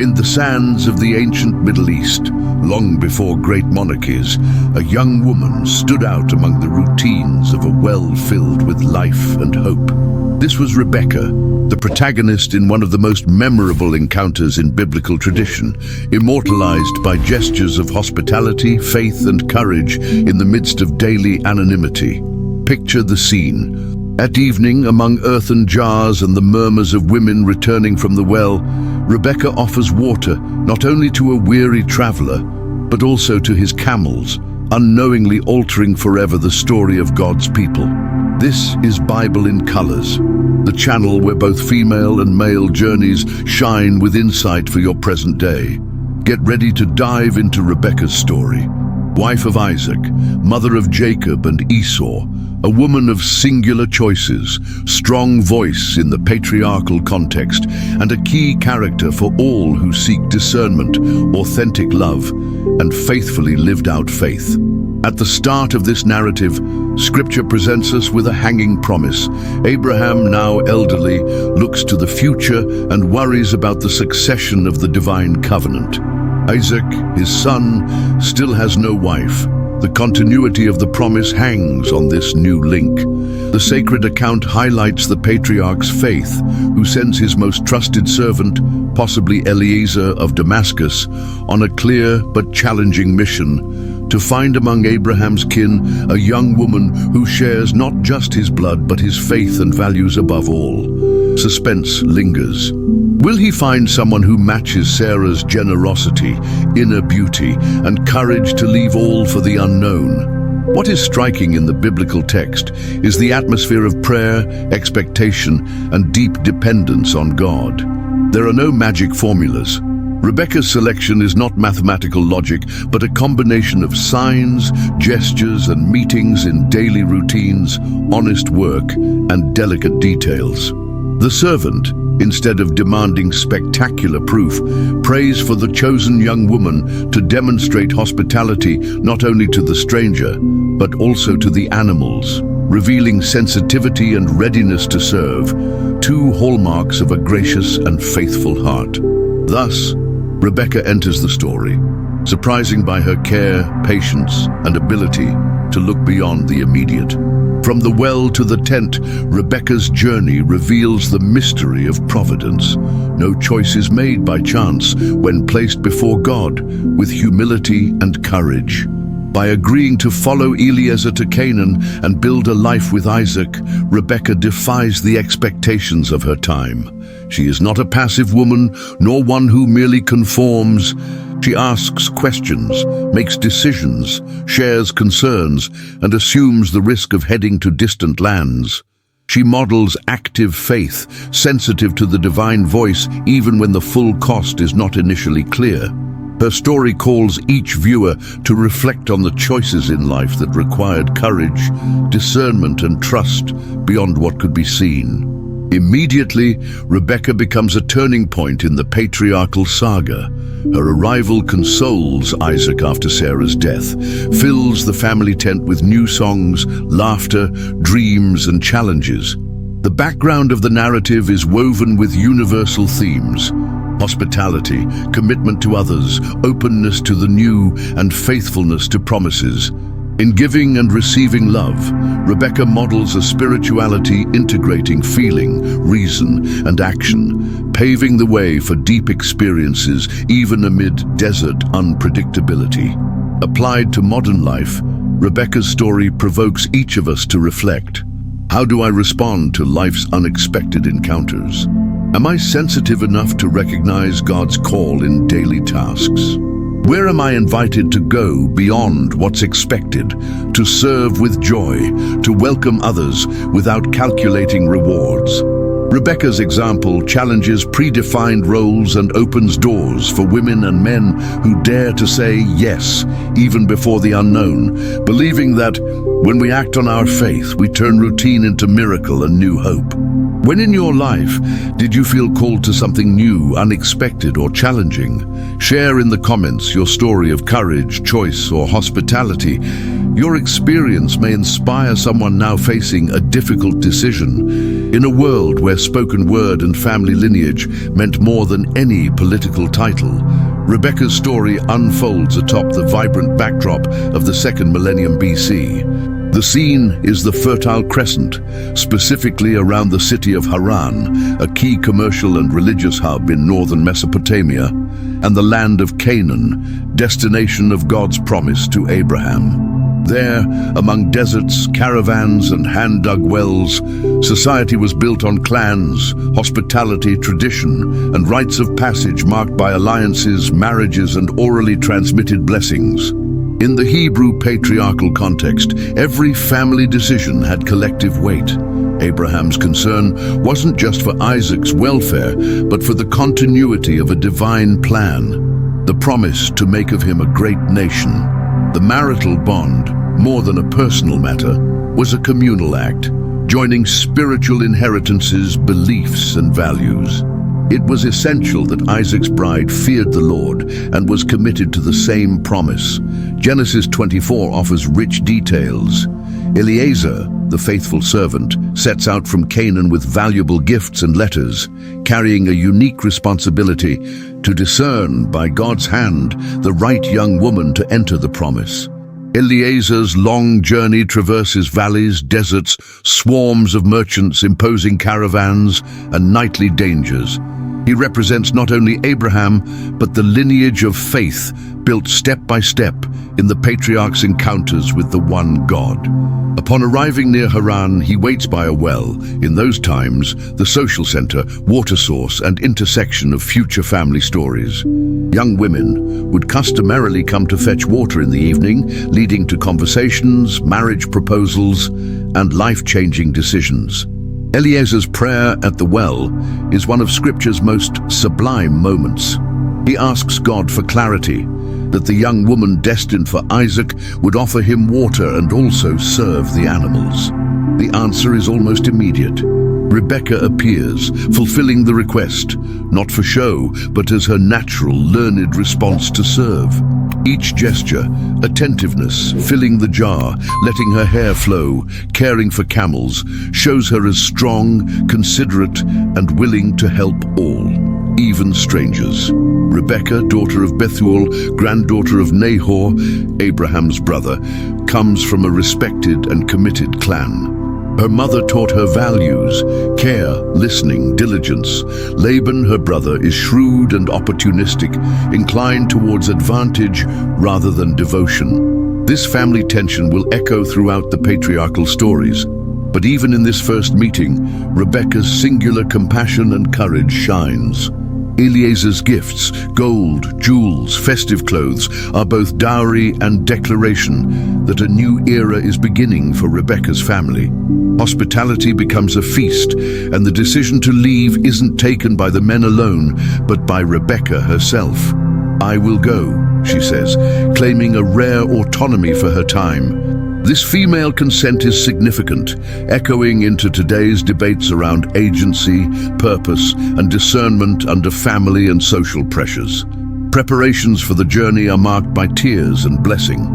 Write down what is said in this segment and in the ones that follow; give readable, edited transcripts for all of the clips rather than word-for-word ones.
In the sands of the ancient Middle East, long before great monarchies, a young woman stood out among the routines of a well filled with life and hope. This was Rebekah, the protagonist in one of the most memorable encounters in biblical tradition, immortalized by gestures of hospitality, faith, and courage in the midst of daily anonymity. Picture the scene. At evening, among earthen jars and the murmurs of women returning from the well, Rebekah offers water not only to a weary traveler, but also to his camels, unknowingly altering forever the story of God's people. This is Bible in Colors, the channel where both female and male journeys shine with insight for your present day. Get ready to dive into Rebekah's story. Wife of Isaac, mother of Jacob and Esau, a woman of singular choices, strong voice in the patriarchal context, and a key character for all who seek discernment, authentic love, and faithfully lived out faith. At the start of this narrative, Scripture presents us with a hanging promise. Abraham, now elderly, looks to the future and worries about the succession of the divine covenant. Isaac, his son, still has no wife. The continuity of the promise hangs on this new link. The sacred account highlights the patriarch's faith, who sends his most trusted servant, possibly Eliezer of Damascus, on a clear but challenging mission to find among Abraham's kin a young woman who shares not just his blood but his faith and values above all. Suspense lingers. Will he find someone who matches Sarah's generosity, inner beauty, and courage to leave all for the unknown? What is striking in the biblical text is the atmosphere of prayer, expectation, and deep dependence on God. There are no magic formulas. Rebekah's selection is not mathematical logic, but a combination of signs, gestures, and meetings in daily routines, honest work, and delicate details. The servant, instead of demanding spectacular proof, prays for the chosen young woman to demonstrate hospitality not only to the stranger, but also to the animals, revealing sensitivity and readiness to serve, two hallmarks of a gracious and faithful heart. Thus, Rebekah enters the story, surprising by her care, patience, and ability to look beyond the immediate. From the well to the tent, Rebekah's journey reveals the mystery of providence. No choice is made by chance when placed before God with humility and courage. By agreeing to follow Eliezer to Canaan and build a life with Isaac, Rebekah defies the expectations of her time. She is not a passive woman, nor one who merely conforms. She asks questions, makes decisions, shares concerns, and assumes the risk of heading to distant lands. She models active faith, sensitive to the divine voice even when the full cost is not initially clear. Her story calls each viewer to reflect on the choices in life that required courage, discernment, and trust beyond what could be seen. Immediately, Rebekah becomes a turning point in the patriarchal saga. Her arrival consoles Isaac after Sarah's death, fills the family tent with new songs, laughter, dreams, and challenges. The background of the narrative is woven with universal themes: hospitality, commitment to others, openness to the new, and faithfulness to promises. In giving and receiving love, Rebekah models a spirituality integrating feeling, reason, and action, paving the way for deep experiences even amid desert unpredictability. Applied to modern life, Rebekah's story provokes each of us to reflect. How do I respond to life's unexpected encounters? Am I sensitive enough to recognize God's call in daily tasks? Where am I invited to go beyond what's expected, to serve with joy, to welcome others without calculating rewards? Rebekah's example challenges predefined roles and opens doors for women and men who dare to say yes, even before the unknown, believing that when we act on our faith, we turn routine into miracle and new hope. When in your life did you feel called to something new, unexpected, or challenging? Share in the comments your story of courage, choice, or hospitality. Your experience may inspire someone now facing a difficult decision. In a world where spoken word and family lineage meant more than any political title, Rebekah's story unfolds atop the vibrant backdrop of the second millennium BC. The scene is the Fertile Crescent, specifically around the city of Haran, a key commercial and religious hub in northern Mesopotamia, and the land of Canaan, destination of God's promise to Abraham. There, among deserts, caravans, and hand-dug wells, society was built on clans, hospitality, tradition, and rites of passage marked by alliances, marriages, and orally transmitted blessings. In the Hebrew patriarchal context, every family decision had collective weight. Abraham's concern wasn't just for Isaac's welfare, but for the continuity of a divine plan, the promise to make of him a great nation. The marital bond, more than a personal matter, was a communal act, joining spiritual inheritances, beliefs, and values. It was essential that Isaac's bride feared the Lord and was committed to the same promise. Genesis 24 offers rich details. Eliezer, the faithful servant, sets out from Canaan with valuable gifts and letters, carrying a unique responsibility to discern, by God's hand, the right young woman to enter the promise. Eliezer's long journey traverses valleys, deserts, swarms of merchants, imposing caravans, and nightly dangers. He represents not only Abraham, but the lineage of faith built step by step in the patriarch's encounters with the one God. Upon arriving near Haran, he waits by a well, in those times the social center, water source, and intersection of future family stories. Young women would customarily come to fetch water in the evening, leading to conversations, marriage proposals, and life-changing decisions. Eliezer's prayer at the well is one of Scripture's most sublime moments. He asks God for clarity, that the young woman destined for Isaac would offer him water and also serve the animals. The answer is almost immediate. Rebekah appears, fulfilling the request, not for show, but as her natural, learned response to serve. Each gesture, attentiveness, filling the jar, letting her hair flow, caring for camels, shows her as strong, considerate, and willing to help all, even strangers. Rebekah, daughter of Bethuel, granddaughter of Nahor, Abraham's brother, comes from a respected and committed clan. Her mother taught her values, care, listening, diligence. Laban, her brother, is shrewd and opportunistic, inclined towards advantage rather than devotion. This family tension will echo throughout the patriarchal stories. But even in this first meeting, Rebekah's singular compassion and courage shines. Eliezer's gifts, gold, jewels, festive clothes, are both dowry and declaration that a new era is beginning for Rebekah's family. Hospitality becomes a feast, and the decision to leave isn't taken by the men alone, but by Rebekah herself. "I will go," she says, claiming a rare autonomy for her time. This female consent is significant, echoing into today's debates around agency, purpose, and discernment under family and social pressures. Preparations for the journey are marked by tears and blessing.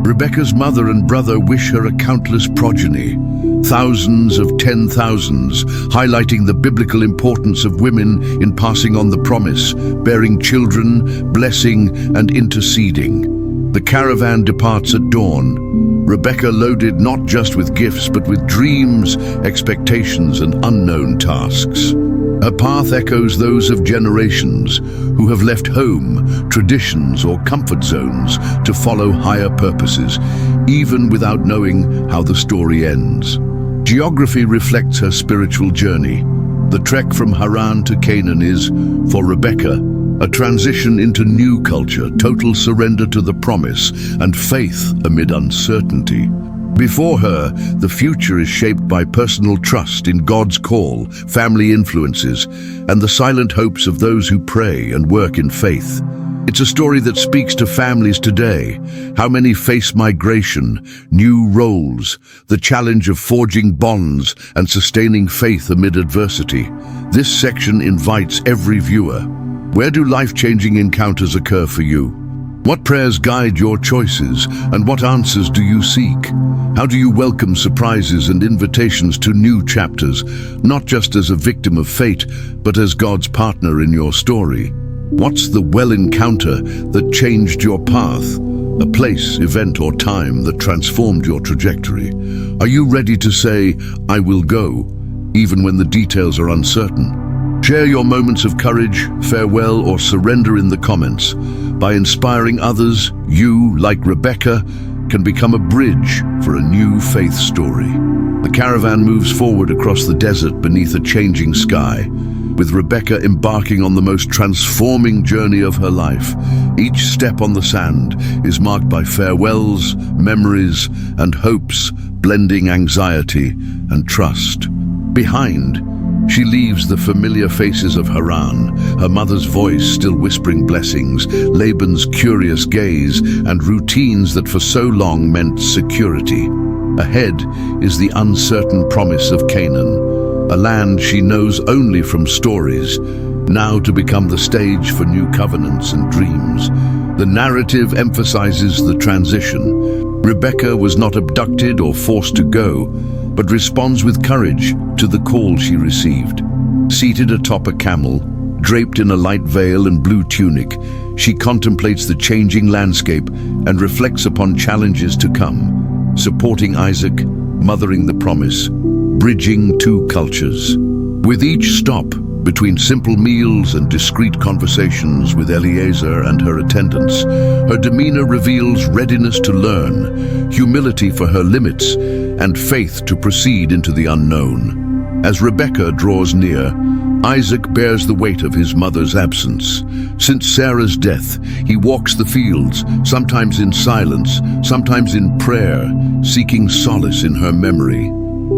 Rebekah's mother and brother wish her a countless progeny, thousands of 10,000s, highlighting the biblical importance of women in passing on the promise, bearing children, blessing, and interceding. The caravan departs at dawn. Rebekah loaded not just with gifts, but with dreams, expectations, and unknown tasks. Her path echoes those of generations who have left home, traditions, or comfort zones to follow higher purposes, even without knowing how the story ends. Geography reflects her spiritual journey. The trek from Haran to Canaan is, for Rebekah, a transition into new culture, total surrender to the promise, and faith amid uncertainty. Before her, the future is shaped by personal trust in God's call, family influences, and the silent hopes of those who pray and work in faith. It's a story that speaks to families today. How many face migration, new roles, the challenge of forging bonds and sustaining faith amid adversity? This section invites every viewer. Where do life-changing encounters occur for you? What prayers guide your choices, and what answers do you seek? How do you welcome surprises and invitations to new chapters, not just as a victim of fate, but as God's partner in your story? What's the well encounter that changed your path? A place, event, or time that transformed your trajectory? Are you ready to say, "I will go," even when the details are uncertain? Share your moments of courage, farewell, or surrender in the comments. By inspiring others, you, like Rebekah, can become a bridge for a new faith story. The caravan moves forward across the desert beneath a changing sky, with Rebekah embarking on the most transforming journey of her life. Each step on the sand is marked by farewells, memories, and hopes, blending anxiety and trust. Behind, she leaves the familiar faces of Haran, her mother's voice still whispering blessings, Laban's curious gaze, and routines that for so long meant security. Ahead is the uncertain promise of Canaan, a land she knows only from stories, now to become the stage for new covenants and dreams. The narrative emphasizes the transition. Rebekah was not abducted or forced to go, but responds with courage to the call she received. Seated atop a camel, draped in a light veil and blue tunic, she contemplates the changing landscape and reflects upon challenges to come, supporting Isaac, mothering the promise, bridging two cultures. With each stop, between simple meals and discreet conversations with Eliezer and her attendants, her demeanor reveals readiness to learn, humility for her limits, and faith to proceed into the unknown. As Rebekah draws near, Isaac bears the weight of his mother's absence. Since Sarah's death, he walks the fields, sometimes in silence, sometimes in prayer, seeking solace in her memory.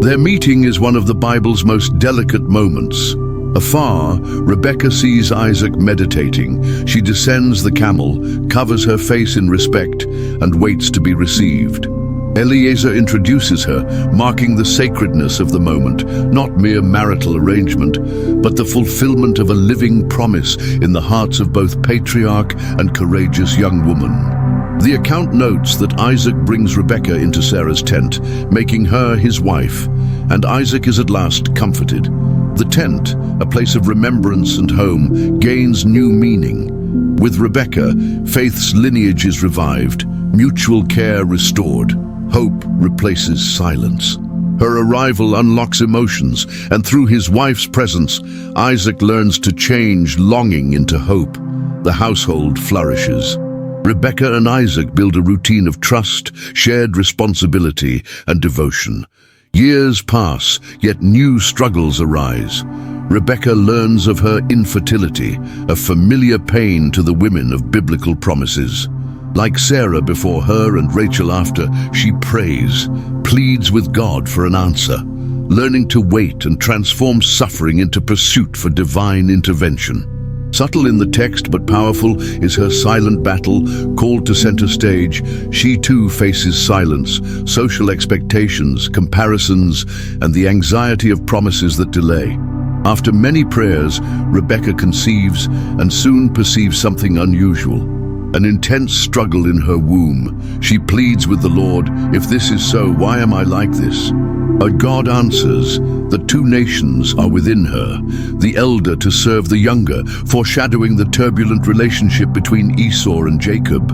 Their meeting is one of the Bible's most delicate moments. Afar, Rebekah sees Isaac meditating. She descends the camel, covers her face in respect, and waits to be received. Eliezer introduces her, marking the sacredness of the moment, not mere marital arrangement, but the fulfillment of a living promise in the hearts of both patriarch and courageous young woman. The account notes that Isaac brings Rebekah into Sarah's tent, making her his wife, and Isaac is at last comforted. The tent, a place of remembrance and home, gains new meaning. With Rebekah, faith's lineage is revived, mutual care restored. Hope replaces silence. Her arrival unlocks emotions, and through his wife's presence, Isaac learns to change longing into hope. The household flourishes. Rebekah and Isaac build a routine of trust, shared responsibility, and devotion. Years pass, yet new struggles arise. Rebekah learns of her infertility, a familiar pain to the women of biblical promises. Like Sarah before her and Rachel after, she prays, pleads with God for an answer, learning to wait and transform suffering into pursuit for divine intervention. Subtle in the text but powerful is her silent battle. Called to center stage, she too faces silence, social expectations, comparisons, and the anxiety of promises that delay. After many prayers, Rebekah conceives and soon perceives something unusual. An intense struggle in her womb. She pleads with the Lord, "If this is so, why am I like this?" But God answers, the two nations are within her, the elder to serve the younger, foreshadowing the turbulent relationship between Esau and Jacob.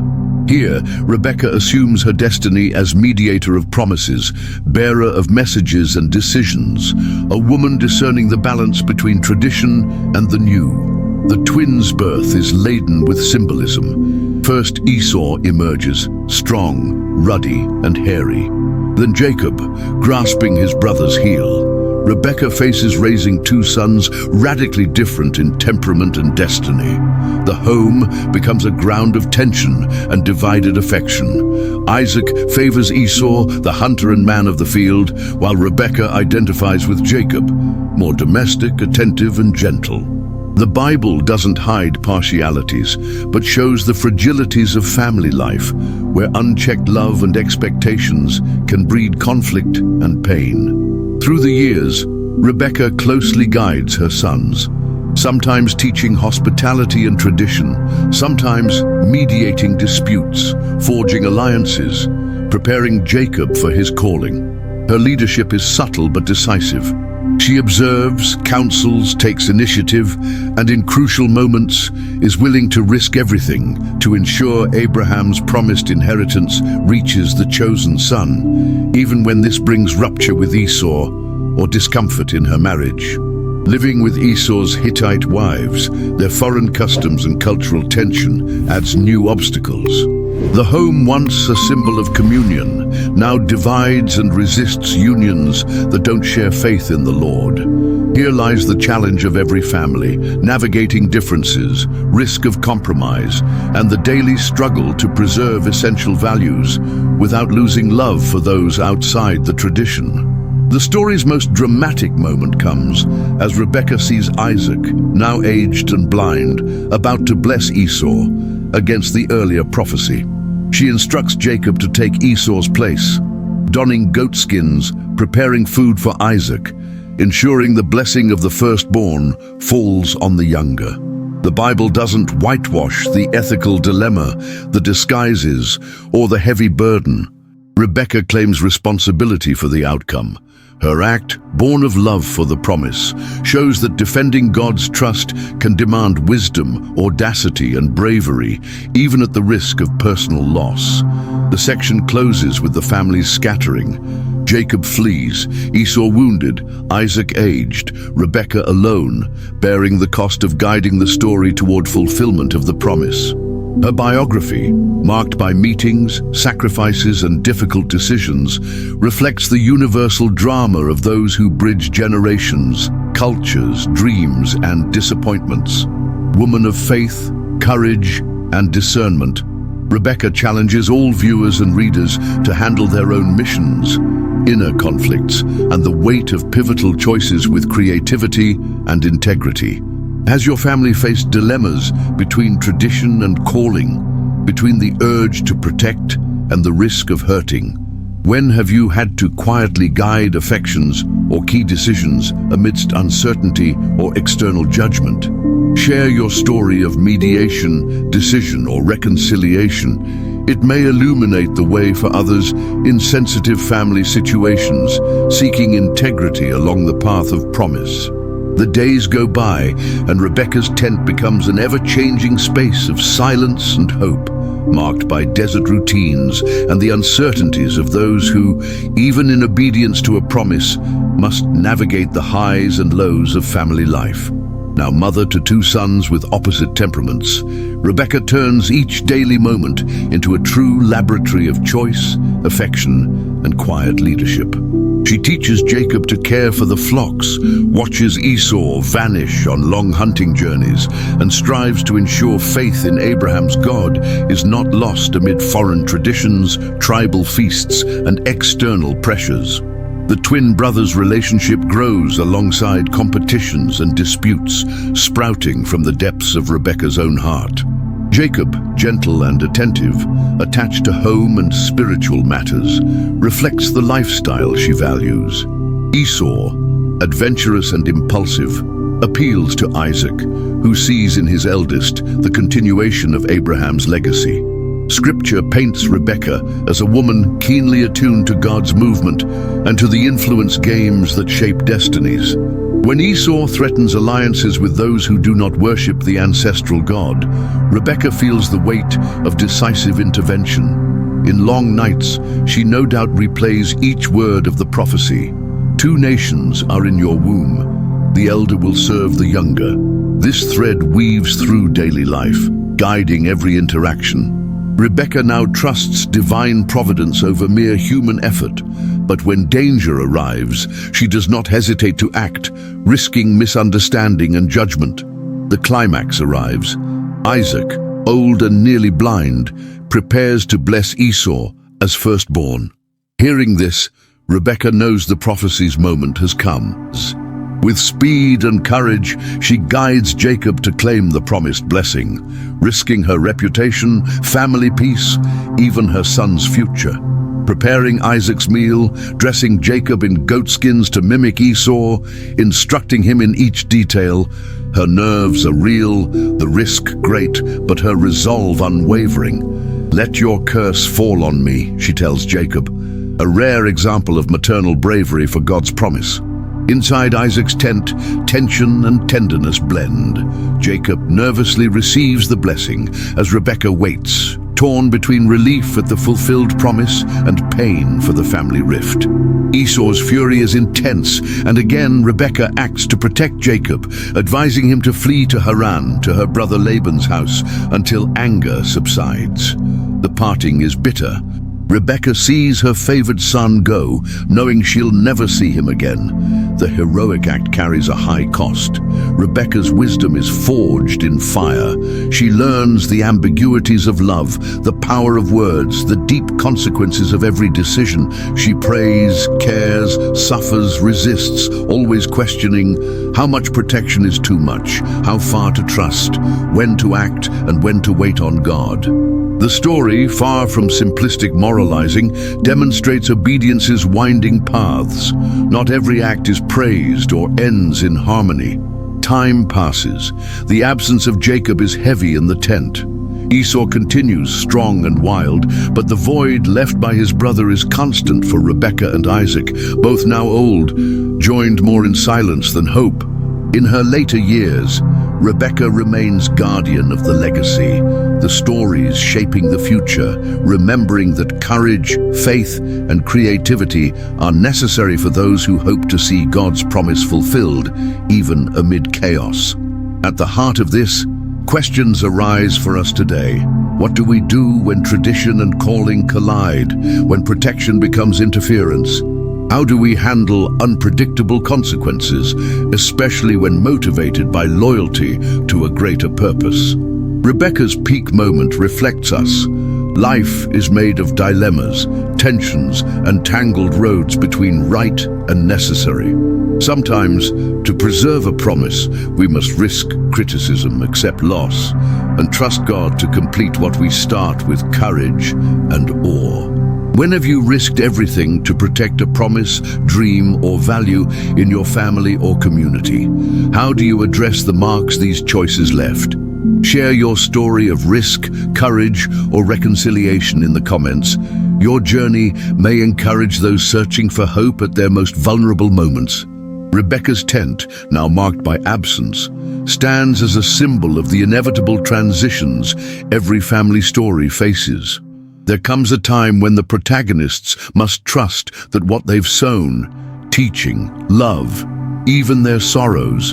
Here, Rebekah assumes her destiny as mediator of promises, bearer of messages and decisions, a woman discerning the balance between tradition and the new. The twins' birth is laden with symbolism. First Esau emerges, strong, ruddy, and hairy. Then Jacob, grasping his brother's heel. Rebekah faces raising two sons radically different in temperament and destiny. The home becomes a ground of tension and divided affection. Isaac favors Esau, the hunter and man of the field, while Rebekah identifies with Jacob, more domestic, attentive, and gentle. The Bible doesn't hide partialities, but shows the fragilities of family life, where unchecked love and expectations can breed conflict and pain. Through the years, Rebekah closely guides her sons, sometimes teaching hospitality and tradition, sometimes mediating disputes, forging alliances, preparing Jacob for his calling. Her leadership is subtle but decisive. She observes, counsels, takes initiative, and in crucial moments is willing to risk everything to ensure Abraham's promised inheritance reaches the chosen son, even when this brings rupture with Esau or discomfort in her marriage. Living with Esau's Hittite wives, their foreign customs and cultural tension adds new obstacles. The home, once a symbol of communion, now divides and resists unions that don't share faith in the Lord. Here lies the challenge of every family, navigating differences, risk of compromise, and the daily struggle to preserve essential values without losing love for those outside the tradition. The story's most dramatic moment comes as Rebekah sees Isaac, now aged and blind, about to bless Esau against the earlier prophecy. She instructs Jacob to take Esau's place, donning goatskins, preparing food for Isaac, ensuring the blessing of the firstborn falls on the younger. The Bible doesn't whitewash the ethical dilemma, the disguises, or the heavy burden. Rebekah claims responsibility for the outcome. Her act, born of love for the promise, shows that defending God's trust can demand wisdom, audacity, and bravery, even at the risk of personal loss. The section closes with the family's scattering. Jacob flees, Esau wounded, Isaac aged, Rebekah alone, bearing the cost of guiding the story toward fulfillment of the promise. Her biography, marked by meetings, sacrifices, and difficult decisions, reflects the universal drama of those who bridge generations, cultures, dreams, and disappointments. Woman of faith, courage, and discernment, Rebekah challenges all viewers and readers to handle their own missions, inner conflicts, and the weight of pivotal choices with creativity and integrity. Has your family faced dilemmas between tradition and calling, between the urge to protect and the risk of hurting? When have you had to quietly guide affections or key decisions amidst uncertainty or external judgment? Share your story of mediation, decision, or reconciliation. It may illuminate the way for others in sensitive family situations, seeking integrity along the path of promise. The days go by, and Rebekah's tent becomes an ever-changing space of silence and hope, marked by desert routines and the uncertainties of those who, even in obedience to a promise, must navigate the highs and lows of family life. Now mother to two sons with opposite temperaments, Rebekah turns each daily moment into a true laboratory of choice, affection, and quiet leadership. She teaches Jacob to care for the flocks, watches Esau vanish on long hunting journeys, and strives to ensure faith in Abraham's God is not lost amid foreign traditions, tribal feasts, and external pressures. The twin brothers' relationship grows alongside competitions and disputes, sprouting from the depths of Rebekah's own heart. Jacob, gentle and attentive, attached to home and spiritual matters, reflects the lifestyle she values. Esau, adventurous and impulsive, appeals to Isaac, who sees in his eldest the continuation of Abraham's legacy. Scripture paints Rebekah as a woman keenly attuned to God's movement and to the influence games that shape destinies. When Esau threatens alliances with those who do not worship the ancestral God, Rebekah feels the weight of decisive intervention. In long nights, she no doubt replays each word of the prophecy. Two nations are in your womb. The elder will serve the younger. This thread weaves through daily life, guiding every interaction. Rebekah now trusts divine providence over mere human effort, but when danger arrives, she does not hesitate to act, risking misunderstanding and judgment. The climax arrives. Isaac, old and nearly blind, prepares to bless Esau as firstborn. Hearing this, Rebekah knows the prophecy's moment has come. With speed and courage, she guides Jacob to claim the promised blessing, risking her reputation, family peace, even her son's future. Preparing Isaac's meal, dressing Jacob in goatskins to mimic Esau, instructing him in each detail, Her nerves are real, the risk great, but her resolve unwavering. "Let your curse fall on me," she tells Jacob, a rare example of maternal bravery for God's promise. Inside Isaac's tent, tension and tenderness blend. Jacob nervously receives the blessing as Rebekah waits, torn between relief at the fulfilled promise and pain for the family rift. Esau's fury is intense, and again Rebekah acts to protect Jacob, advising him to flee to Haran, to her brother Laban's house, until anger subsides. The parting is bitter. Rebekah sees her favored son go, knowing she'll never see him again. The heroic act carries a high cost. Rebekah's wisdom is forged in fire. She learns the ambiguities of love, the power of words, the deep consequences of every decision. She prays, cares, suffers, resists, always questioning how much protection is too much, how far to trust, when to act, and when to wait on God. The story, far from simplistic moralizing, demonstrates obedience's winding paths. Not every act is praised or ends in harmony. Time passes. The absence of Jacob is heavy in the tent. Esau continues strong and wild, but the void left by his brother is constant for Rebekah and Isaac, both now old, joined more in silence than hope. In her later years, Rebekah remains guardian of the legacy, the stories shaping the future, remembering that courage, faith, and creativity are necessary for those who hope to see God's promise fulfilled, even amid chaos. At the heart of this, questions arise for us today. What do we do when tradition and calling collide, when protection becomes interference? How do we handle unpredictable consequences, especially when motivated by loyalty to a greater purpose? Rebekah's peak moment reflects us. Life is made of dilemmas, tensions, and tangled roads between right and necessary. Sometimes, to preserve a promise, we must risk criticism, accept loss, and trust God to complete what we start with courage and awe. When have you risked everything to protect a promise, dream, or value in your family or community? How do you address the marks these choices left? Share your story of risk, courage, or reconciliation in the comments. Your journey may encourage those searching for hope at their most vulnerable moments. Rebekah's tent, now marked by absence, stands as a symbol of the inevitable transitions every family story faces. There comes a time when the protagonists must trust that what they've sown, teaching, love, even their sorrows,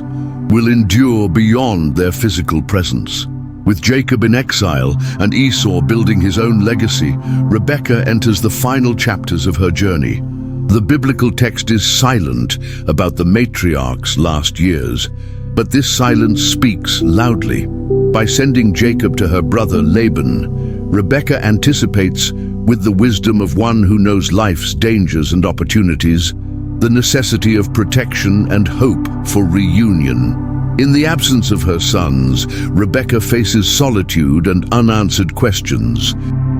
will endure beyond their physical presence. With Jacob in exile and Esau building his own legacy, Rebekah enters the final chapters of her journey. The biblical text is silent about the matriarch's last years, but this silence speaks loudly. By sending Jacob to her brother Laban, Rebekah anticipates, with the wisdom of one who knows life's dangers and opportunities, the necessity of protection and hope for reunion. In the absence of her sons, Rebekah faces solitude and unanswered questions.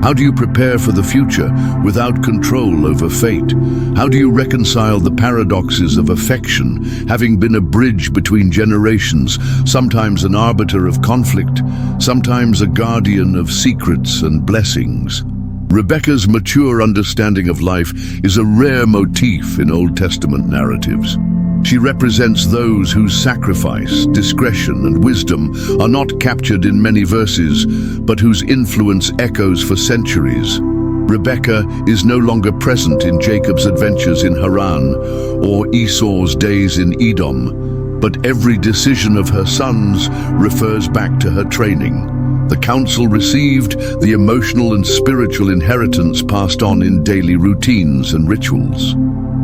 How do you prepare for the future without control over fate? How do you reconcile the paradoxes of affection, having been a bridge between generations, sometimes an arbiter of conflict, sometimes a guardian of secrets and blessings? Rebekah's mature understanding of life is a rare motif in Old Testament narratives. She represents those whose sacrifice, discretion, and wisdom are not captured in many verses, but whose influence echoes for centuries. Rebekah is no longer present in Jacob's adventures in Haran or Esau's days in Edom, but every decision of her sons refers back to her training. The counsel received, the emotional and spiritual inheritance passed on in daily routines and rituals.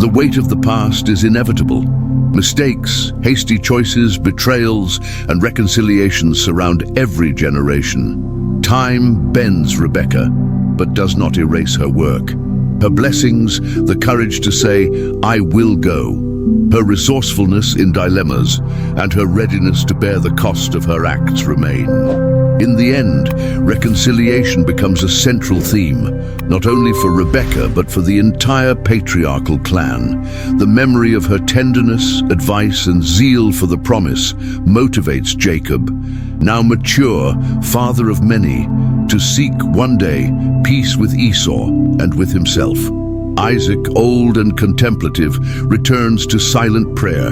The weight of the past is inevitable. Mistakes, hasty choices, betrayals, and reconciliations surround every generation. Time bends Rebekah, but does not erase her work. Her blessings, the courage to say, "I will go," Her resourcefulness in dilemmas and her readiness to bear the cost of her acts remain. In the end, reconciliation becomes a central theme, not only for Rebekah but for the entire patriarchal clan. The memory of her tenderness, advice, and zeal for the promise motivates Jacob, now mature, father of many, to seek one day peace with Esau and with himself. Isaac, old and contemplative, returns to silent prayer,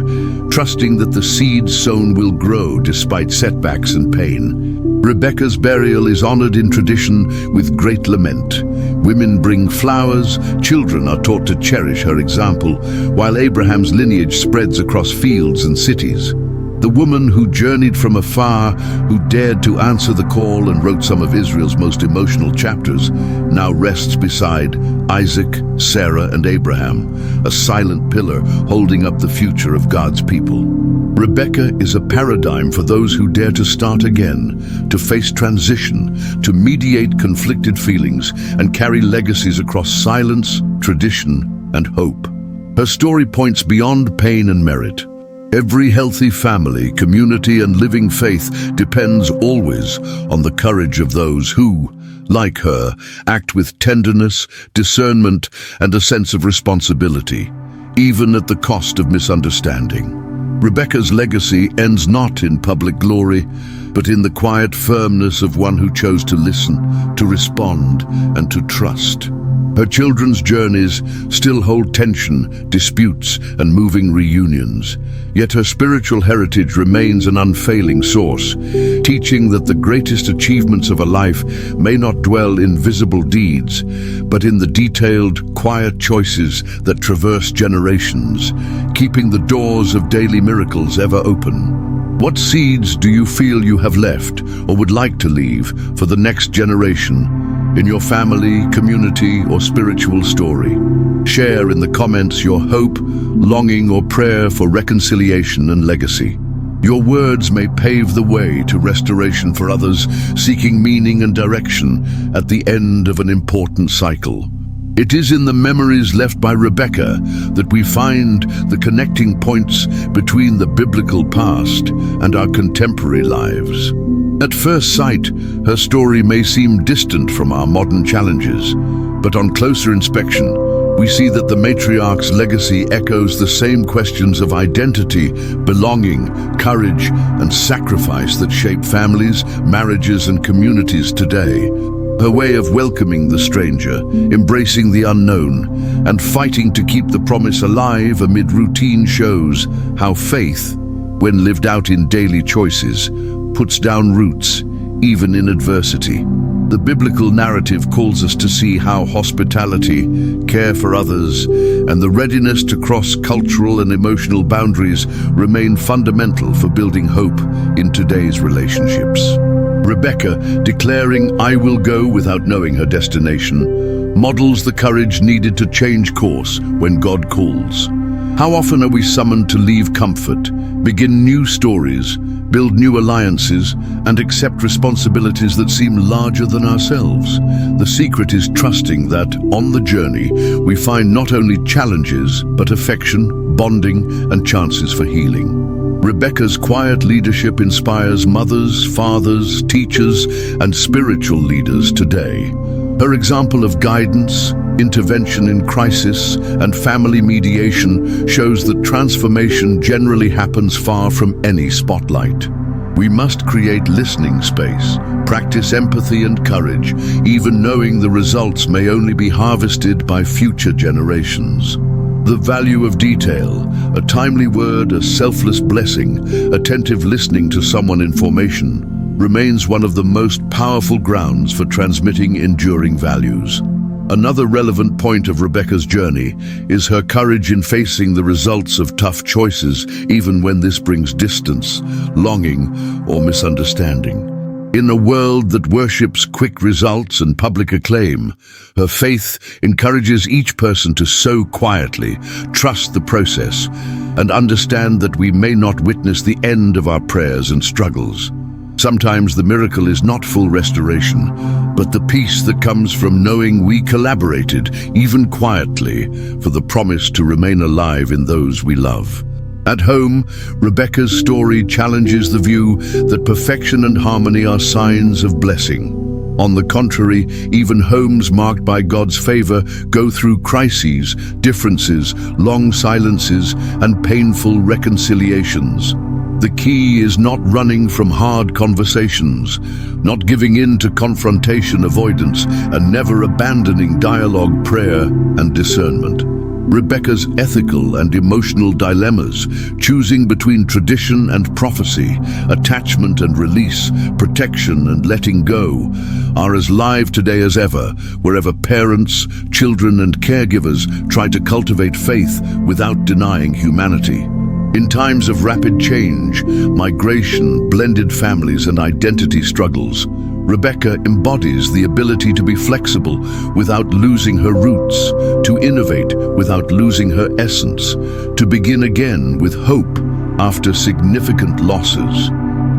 trusting that the seed sown will grow despite setbacks and pain. Rebekah's burial is honored in tradition with great lament. Women bring flowers, children are taught to cherish her example, while Abraham's lineage spreads across fields and cities. The woman who journeyed from afar, who dared to answer the call and wrote some of Israel's most emotional chapters, now rests beside Isaac, Sarah, and Abraham, a silent pillar holding up the future of God's people. Rebekah is a paradigm for those who dare to start again, to face transition, to mediate conflicted feelings, and carry legacies across silence, tradition, and hope. Her story points beyond pain and merit. Every healthy family, community, and living faith depends always on the courage of those who, like her, act with tenderness, discernment, and a sense of responsibility, even at the cost of misunderstanding. Rebekah's legacy ends not in public glory, but in the quiet firmness of one who chose to listen, to respond, and to trust. Her children's journeys still hold tension, disputes, and moving reunions. Yet her spiritual heritage remains an unfailing source, teaching that the greatest achievements of a life may not dwell in visible deeds, but in the detailed, quiet choices that traverse generations, keeping the doors of daily miracles ever open. What seeds do you feel you have left or would like to leave for the next generation? In your family, community, or spiritual story? Share in the comments your hope, longing, or prayer for reconciliation and legacy. Your words may pave the way to restoration for others seeking meaning and direction at the end of an important cycle. It is in the memories left by Rebekah that we find the connecting points between the biblical past and our contemporary lives. At first sight, her story may seem distant from our modern challenges, but on closer inspection, we see that the matriarch's legacy echoes the same questions of identity, belonging, courage, and sacrifice that shape families, marriages, and communities today. Her way of welcoming the stranger, embracing the unknown, and fighting to keep the promise alive amid routine shows how faith, when lived out in daily choices, puts down roots, even in adversity. The biblical narrative calls us to see how hospitality, care for others, and the readiness to cross cultural and emotional boundaries remain fundamental for building hope in today's relationships. Rebekah, declaring, "I will go," without knowing her destination, models the courage needed to change course when God calls. How often are we summoned to leave comfort, begin new stories, build new alliances, and accept responsibilities that seem larger than ourselves? The secret is trusting that, on the journey, we find not only challenges, but affection, bonding, and chances for healing. Rebekah's quiet leadership inspires mothers, fathers, teachers, and spiritual leaders today. Her example of guidance, intervention in crisis, and family mediation shows that transformation generally happens far from any spotlight. We must create listening space, practice empathy and courage, even knowing the results may only be harvested by future generations. The value of detail, a timely word, a selfless blessing, attentive listening to someone in formation, remains one of the most powerful grounds for transmitting enduring values. Another relevant point of Rebekah's journey is her courage in facing the results of tough choices, even when this brings distance, longing, or misunderstanding. In a world that worships quick results and public acclaim, her faith encourages each person to sow quietly, trust the process, and understand that we may not witness the end of our prayers and struggles. Sometimes the miracle is not full restoration, but the peace that comes from knowing we collaborated, even quietly, for the promise to remain alive in those we love. At home, Rebekah's story challenges the view that perfection and harmony are signs of blessing. On the contrary, even homes marked by God's favor go through crises, differences, long silences, and painful reconciliations. The key is not running from hard conversations, not giving in to confrontation avoidance, and never abandoning dialogue, prayer, and discernment. Rebekah's ethical and emotional dilemmas, choosing between tradition and prophecy, attachment and release, protection and letting go, are as live today as ever, wherever parents, children, and caregivers try to cultivate faith without denying humanity. In times of rapid change, migration, blended families, and identity struggles, Rebekah embodies the ability to be flexible without losing her roots, to innovate without losing her essence, to begin again with hope after significant losses.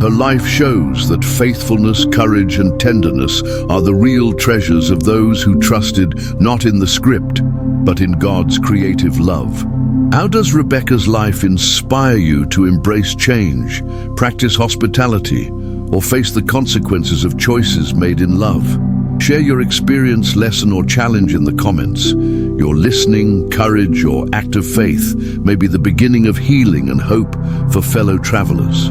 Her life shows that faithfulness, courage, and tenderness are the real treasures of those who trusted not in the script, but in God's creative love. How does Rebekah's life inspire you to embrace change, practice hospitality, or face the consequences of choices made in love? Share your experience, lesson, or challenge in the comments. Your listening, courage, or act of faith may be the beginning of healing and hope for fellow travelers.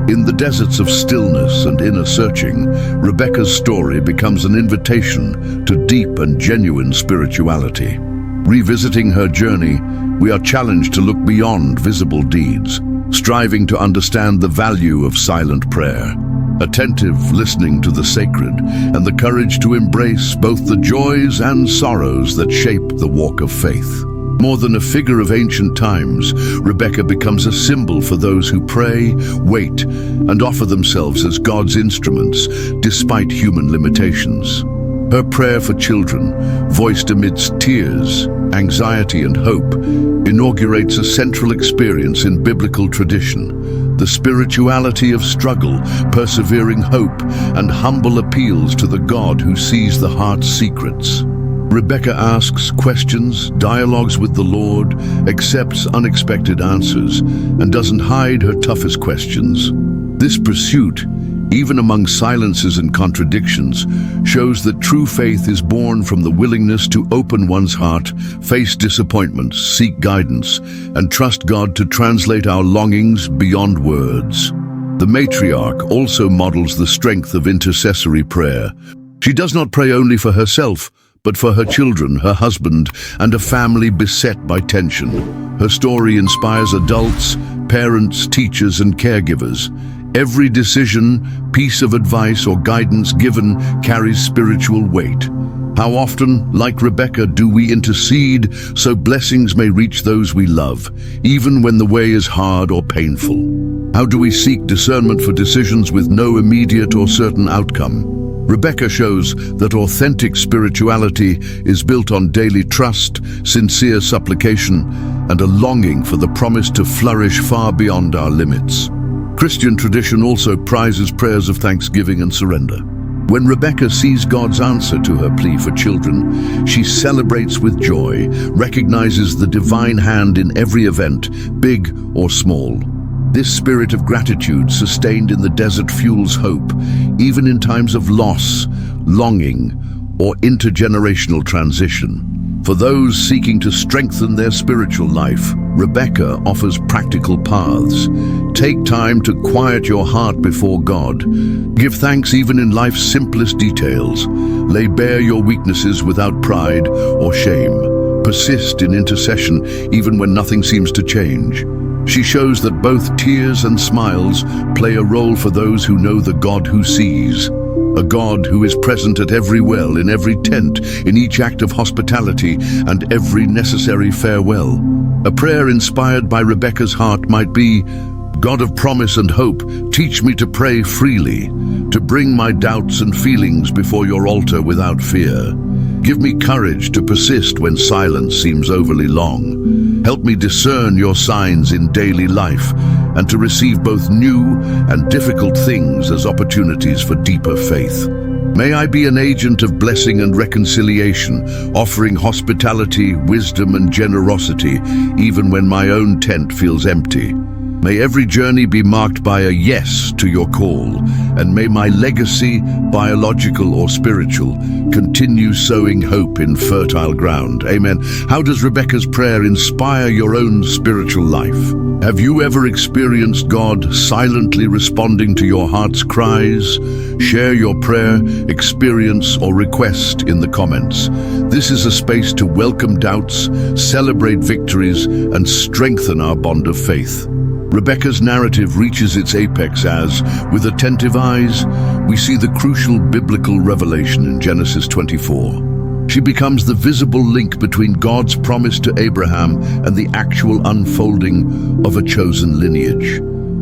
In the deserts of stillness and inner searching, Rebekah's story becomes an invitation to deep and genuine spirituality. Revisiting her journey, we are challenged to look beyond visible deeds, striving to understand the value of silent prayer, attentive listening to the sacred, and the courage to embrace both the joys and sorrows that shape the walk of faith. More than a figure of ancient times, Rebekah becomes a symbol for those who pray, wait, and offer themselves as God's instruments, despite human limitations. Her prayer for children, voiced amidst tears, anxiety, and hope, inaugurates a central experience in biblical tradition: the spirituality of struggle, persevering hope, and humble appeals to the God who sees the heart's secrets. Rebekah asks questions, dialogues with the Lord, accepts unexpected answers, and doesn't hide her toughest questions. This pursuit, even among silences and contradictions, shows that true faith is born from the willingness to open one's heart, face disappointments, seek guidance, and trust God to translate our longings beyond words. The matriarch also models the strength of intercessory prayer. She does not pray only for herself, but for her children, her husband, and a family beset by tension. Her story inspires adults, parents, teachers, and caregivers. Every decision, piece of advice, or guidance given carries spiritual weight. How often, like Rebekah, do we intercede so blessings may reach those we love, even when the way is hard or painful? How do we seek discernment for decisions with no immediate or certain outcome? Rebekah shows that authentic spirituality is built on daily trust, sincere supplication, and a longing for the promise to flourish far beyond our limits. Christian tradition also prizes prayers of thanksgiving and surrender. When Rebekah sees God's answer to her plea for children, she celebrates with joy, recognizes the divine hand in every event, big or small. This spirit of gratitude sustained in the desert fuels hope, even in times of loss, longing, or intergenerational transition. For those seeking to strengthen their spiritual life, Rebekah offers practical paths. Take time to quiet your heart before God. Give thanks even in life's simplest details. Lay bare your weaknesses without pride or shame. Persist in intercession even when nothing seems to change. She shows that both tears and smiles play a role for those who know the God who sees. A God who is present at every well, in every tent, in each act of hospitality, and every necessary farewell. A prayer inspired by Rebekah's heart might be, God of promise and hope, teach me to pray freely, to bring my doubts and feelings before your altar without fear. Give me courage to persist when silence seems overly long. Help me discern your signs in daily life and to receive both new and difficult things as opportunities for deeper faith. May I be an agent of blessing and reconciliation, offering hospitality, wisdom, and generosity, even when my own tent feels empty. May every journey be marked by a yes to your call, and may my legacy, biological or spiritual, continue sowing hope in fertile ground. Amen. How does Rebekah's prayer inspire your own spiritual life? Have you ever experienced God silently responding to your heart's cries? Share your prayer, experience, or request in the comments. This is a space to welcome doubts, celebrate victories, and strengthen our bond of faith. Rebekah's narrative reaches its apex as, with attentive eyes, we see the crucial biblical revelation in Genesis 24. She becomes the visible link between God's promise to Abraham and the actual unfolding of a chosen lineage.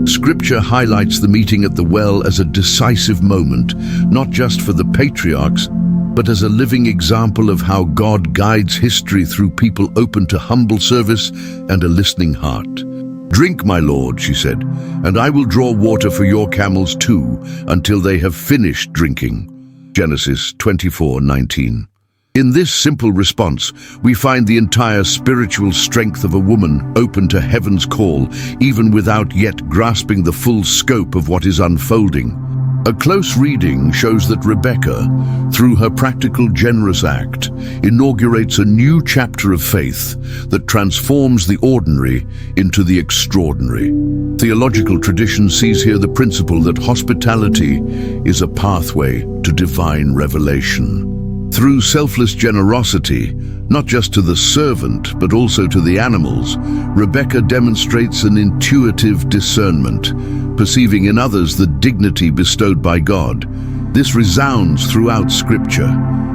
Scripture highlights the meeting at the well as a decisive moment, not just for the patriarchs, but as a living example of how God guides history through people open to humble service and a listening heart. "Drink, my lord," she said, "and I will draw water for your camels too, until they have finished drinking." Genesis 24:19. In this simple response, we find the entire spiritual strength of a woman open to heaven's call, even without yet grasping the full scope of what is unfolding. A close reading shows that Rebekah, through her practical, generous act, inaugurates a new chapter of faith that transforms the ordinary into the extraordinary. Theological tradition sees here the principle that hospitality is a pathway to divine revelation. Through selfless generosity, not just to the servant, but also to the animals, Rebekah demonstrates an intuitive discernment, perceiving in others the dignity bestowed by God. This resounds throughout Scripture.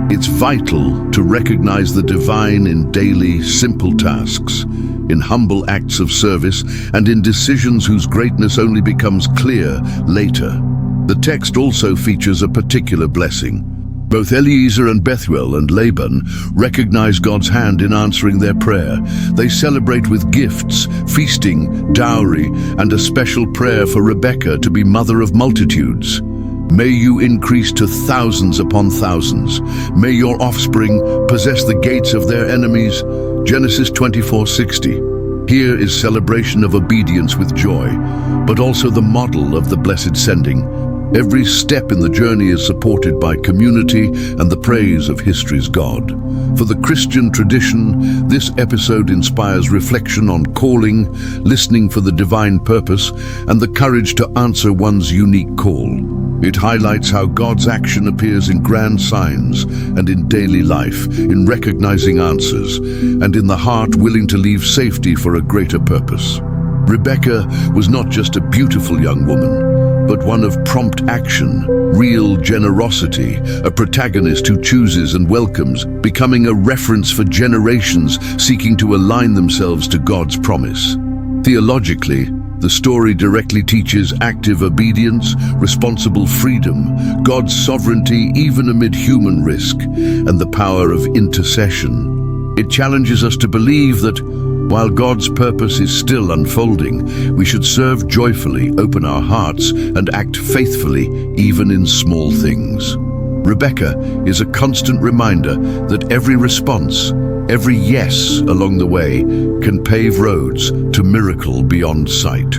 It's vital to recognize the divine in daily, simple tasks, in humble acts of service, and in decisions whose greatness only becomes clear later. The text also features a particular blessing. Both Eliezer and Bethuel and Laban recognize God's hand in answering their prayer. They celebrate with gifts, feasting, dowry, and a special prayer for Rebekah to be mother of multitudes. May you increase to thousands upon thousands. May your offspring possess the gates of their enemies. Genesis 24:60. Here is celebration of obedience with joy, but also the model of the blessed sending. Every step in the journey is supported by community and the praise of history's God. For the Christian tradition, this episode inspires reflection on calling, listening for the divine purpose, and the courage to answer one's unique call. It highlights how God's action appears in grand signs and in daily life, in recognizing answers, and in the heart willing to leave safety for a greater purpose. Rebekah was not just a beautiful young woman, but one of prompt action, real generosity, a protagonist who chooses and welcomes, becoming a reference for generations seeking to align themselves to God's promise. Theologically, the story directly teaches active obedience, responsible freedom, God's sovereignty even amid human risk, and the power of intercession. It challenges us to believe that while God's purpose is still unfolding, we should serve joyfully, open our hearts, and act faithfully even in small things. Rebekah is a constant reminder that every response, every yes along the way, can pave roads to miracle beyond sight.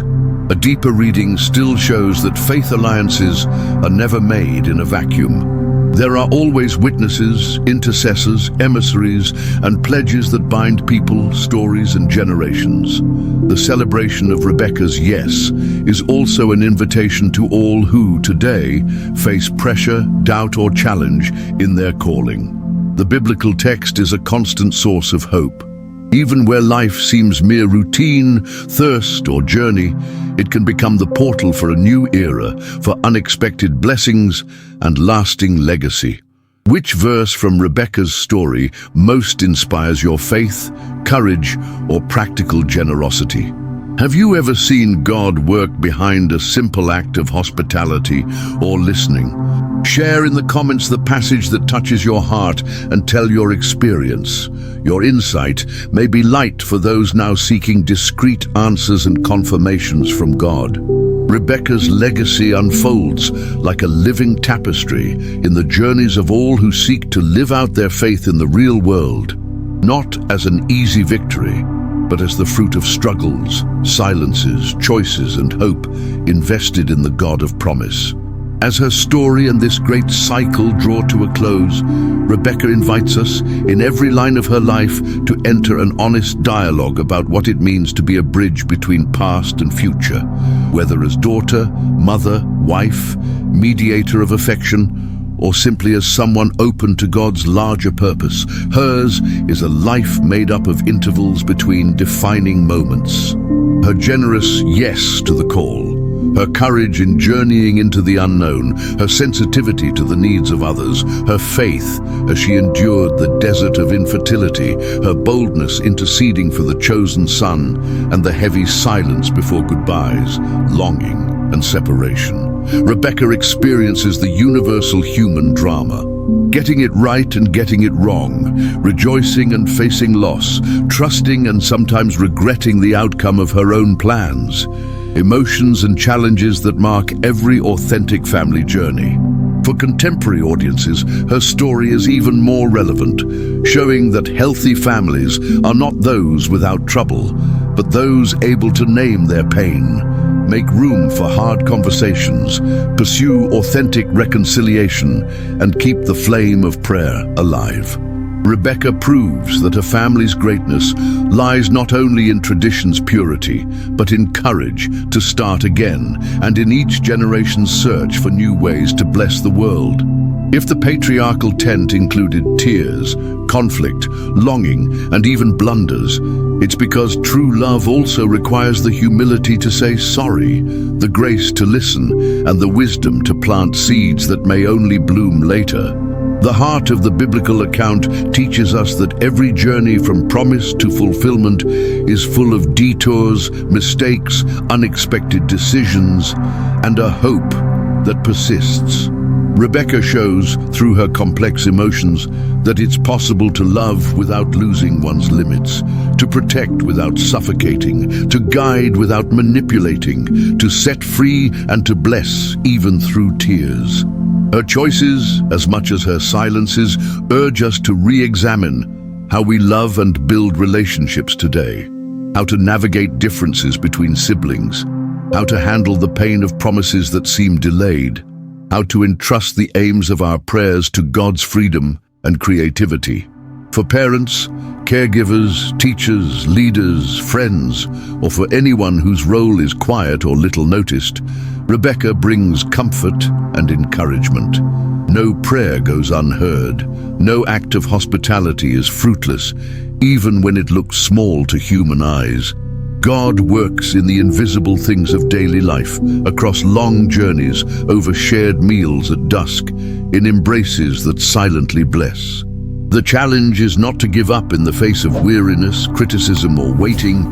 A deeper reading still shows that faith alliances are never made in a vacuum. There are always witnesses, intercessors, emissaries, and pledges that bind people, stories, and generations. The celebration of Rebekah's yes is also an invitation to all who, today, face pressure, doubt, or challenge in their calling. The biblical text is a constant source of hope. Even where life seems mere routine, thirst, or journey, it can become the portal for a new era, for unexpected blessings and lasting legacy. Which verse from Rebekah's story most inspires your faith, courage, or practical generosity? Have you ever seen God work behind a simple act of hospitality or listening? Share in the comments the passage that touches your heart and tell your experience. Your insight may be light for those now seeking discreet answers and confirmations from God. Rebekah's legacy unfolds like a living tapestry in the journeys of all who seek to live out their faith in the real world, not as an easy victory, but as the fruit of struggles, silences, choices, and hope invested in the God of promise. As her story and this great cycle draw to a close, Rebekah invites us, in every line of her life, to enter an honest dialogue about what it means to be a bridge between past and future, whether as daughter, mother, wife, mediator of affection, or simply as someone open to God's larger purpose. Hers is a life made up of intervals between defining moments. Her generous yes to the call, her courage in journeying into the unknown, her sensitivity to the needs of others, her faith as she endured the desert of infertility, her boldness interceding for the chosen son, and the heavy silence before goodbyes, longing, and separation. Rebekah experiences the universal human drama, getting it right and getting it wrong, rejoicing and facing loss, trusting and sometimes regretting the outcome of her own plans. Emotions and challenges that mark every authentic family journey. For contemporary audiences, her story is even more relevant, showing that healthy families are not those without trouble, but those able to name their pain, make room for hard conversations, pursue authentic reconciliation, and keep the flame of prayer alive. Rebekah proves that a family's greatness lies not only in tradition's purity, but in courage to start again, and in each generation's search for new ways to bless the world. If the patriarchal tent included tears, conflict, longing, and even blunders, it's because true love also requires the humility to say sorry, the grace to listen, and the wisdom to plant seeds that may only bloom later. The heart of the biblical account teaches us that every journey from promise to fulfillment is full of detours, mistakes, unexpected decisions, and a hope that persists. Rebekah shows, through her complex emotions, that it's possible to love without losing one's limits, to protect without suffocating, to guide without manipulating, to set free and to bless even through tears. Her choices, as much as her silences, urge us to re-examine how we love and build relationships today, how to navigate differences between siblings, how to handle the pain of promises that seem delayed, how to entrust the aims of our prayers to God's freedom and creativity. For parents, caregivers, teachers, leaders, friends, or for anyone whose role is quiet or little noticed, Rebekah brings comfort and encouragement. No prayer goes unheard. No act of hospitality is fruitless, even when it looks small to human eyes. God works in the invisible things of daily life, across long journeys, over shared meals at dusk, in embraces that silently bless. The challenge is not to give up in the face of weariness, criticism, or waiting.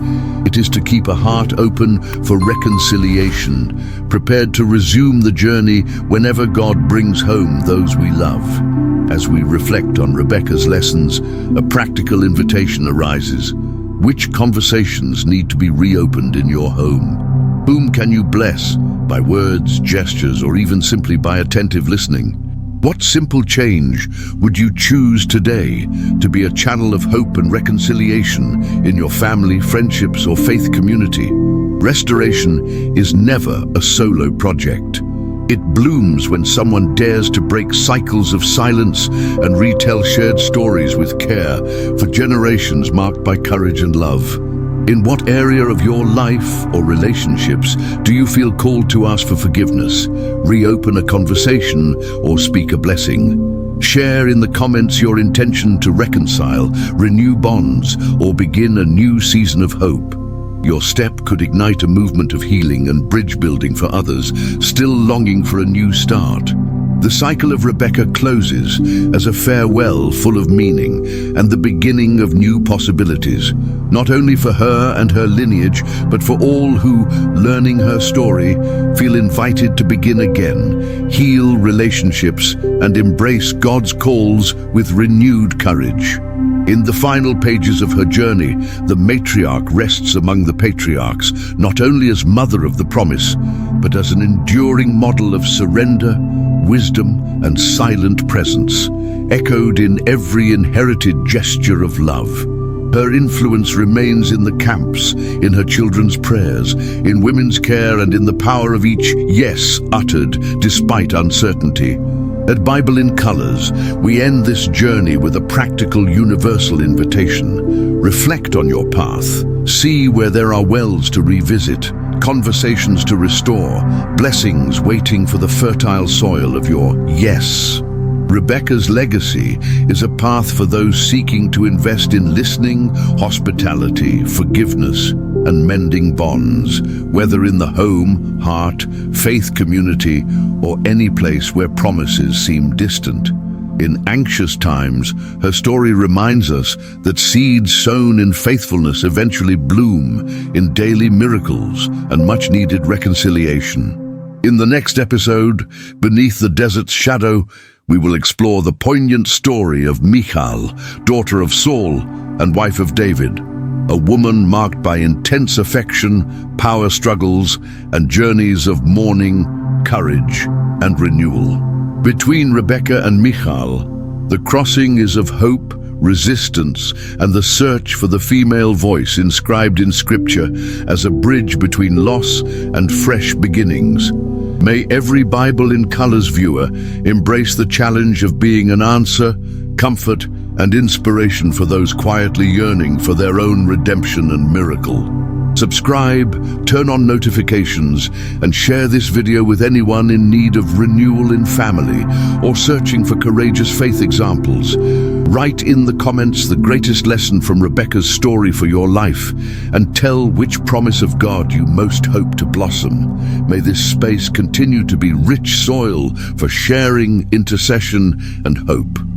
It is to keep a heart open for reconciliation, prepared to resume the journey whenever God brings home those we love. As we reflect on Rebekah's lessons, a practical invitation arises. Which conversations need to be reopened in your home? Whom can you bless by words, gestures, or even simply by attentive listening? What simple change would you choose today to be a channel of hope and reconciliation in your family, friendships, or faith community? Restoration is never a solo project. It blooms when someone dares to break cycles of silence and retell shared stories with care for generations marked by courage and love. In what area of your life or relationships do you feel called to ask for forgiveness, reopen a conversation, or speak a blessing? Share in the comments your intention to reconcile, renew bonds, or begin a new season of hope. Your step could ignite a movement of healing and bridge building for others, still longing for a new start. The cycle of Rebekah closes as a farewell full of meaning and the beginning of new possibilities, not only for her and her lineage, but for all who, learning her story, feel invited to begin again, heal relationships, and embrace God's calls with renewed courage. In the final pages of her journey, the matriarch rests among the patriarchs, not only as mother of the promise, but as an enduring model of surrender, wisdom, and silent presence, echoed in every inherited gesture of love. Her influence remains in the camps, in her children's prayers, in women's care, and in the power of each yes uttered despite uncertainty. At Bible in Colors, we end this journey with a practical universal invitation. Reflect on your path. See where there are wells to revisit, conversations to restore, blessings waiting for the fertile soil of your yes. Rebekah's legacy is a path for those seeking to invest in listening, hospitality, forgiveness, and mending bonds, whether in the home, heart, faith community, or any place where promises seem distant. In anxious times, her story reminds us that seeds sown in faithfulness eventually bloom in daily miracles and much-needed reconciliation. In the next episode, Beneath the Desert's Shadow, we will explore the poignant story of Michal, daughter of Saul and wife of David, a woman marked by intense affection, power struggles, and journeys of mourning, courage, and renewal. Between Rebekah and Michal, the crossing is of hope, resistance, and the search for the female voice inscribed in Scripture as a bridge between loss and fresh beginnings. May every Bible in Colors viewer embrace the challenge of being an answer, comfort, and inspiration for those quietly yearning for their own redemption and miracle. Subscribe, turn on notifications, and share this video with anyone in need of renewal in family or searching for courageous faith examples. Write in the comments the greatest lesson from Rebekah's story for your life, and tell which promise of God you most hope to blossom. May this space continue to be rich soil for sharing, intercession, and hope.